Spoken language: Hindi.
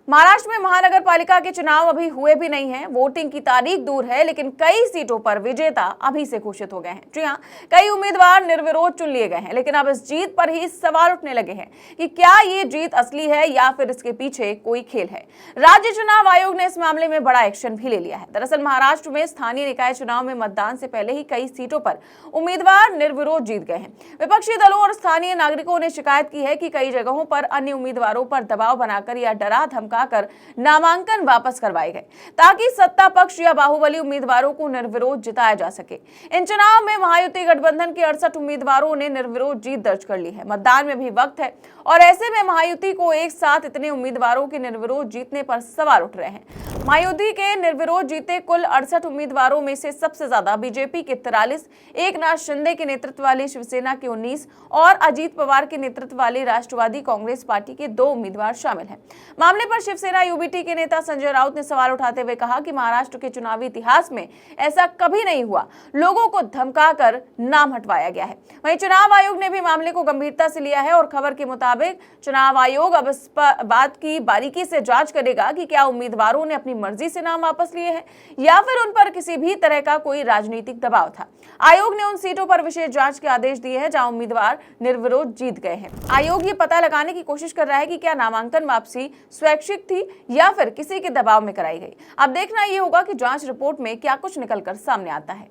महाराष्ट्र में महानगर पालिका के चुनाव अभी हुए भी नहीं हैं, वोटिंग की तारीख दूर है, लेकिन कई सीटों पर विजेता अभी से घोषित हो गए हैं। जी हां, कई उम्मीदवार निर्विरोध चुन लिए गए हैं, लेकिन अब इस जीत पर ही सवाल उठने लगे हैं कि क्या ये जीत असली है या फिर इसके पीछे कोई खेल है। राज्य चुनाव आयोग ने इस मामले में बड़ा एक्शन भी ले लिया है। दरअसल महाराष्ट्र में स्थानीय निकाय चुनाव में मतदान से पहले ही कई सीटों पर उम्मीदवार निर्विरोध जीत गए हैं। विपक्षी दलों और स्थानीय नागरिकों ने शिकायत की है कि कई जगहों पर अन्य उम्मीदवारों पर दबाव बनाकर या डरा धमका कर नामांकन वापस करवाए गए, ताकि सत्ता पक्ष या बाहुबली उम्मीदवारों को निर्विरोध जिताया जा सके। इन चुनाव में महायुति गठबंधन के 68 उम्मीदवारों ने निर्विरोध जीत दर्ज कर ली है। मतदान में भी वक्त है और ऐसे में महायुति को एक साथ इतने उम्मीदवारों के निर्विरोध जीतने पर सवाल उठ रहे हैं। महायुति के निर्विरोध जीते कुल 68 उम्मीदवारों में से सबसे ज्यादा बीजेपी के 43, एकनाथ शिंदे के नेतृत्व वाली शिवसेना के 19 और अजीत पवार के नेतृत्व वाली राष्ट्रवादी कांग्रेस पार्टी के 2 उम्मीदवार शामिल हैं। मामले पर शिवसेना यूबीटी के नेता संजय राउत ने सवाल उठाते हुए कहा कि महाराष्ट्र के चुनावी इतिहास में ऐसा कभी नहीं हुआ, लोगों को धमकाकर नाम हटवाया गया है। वहीं चुनाव आयोग ने भी मामले को गंभीरता से लिया है और खबर के मुताबिक चुनाव आयोग अब इस बात की बारीकी से जांच करेगा कि क्या उम्मीदवारों ने अपनी मर्जी से नाम वापस लिए हैं या फिर उन पर किसी भी तरह का कोई राजनीतिक दबाव था। आयोग ने उन सीटों पर विशेष जांच के आदेश दिए हैं जहां उम्मीदवार निर्विरोध जीत गए हैं। आयोग ये पता लगाने की कोशिश कर रहा है कि क्या नामांकन वापसी स्वैच्छिक थी या फिर किसी के दबाव में कराई गई। अब देखना ये होगा कि जांच रिपोर्ट में क्या कुछ निकलकर सामने आता है।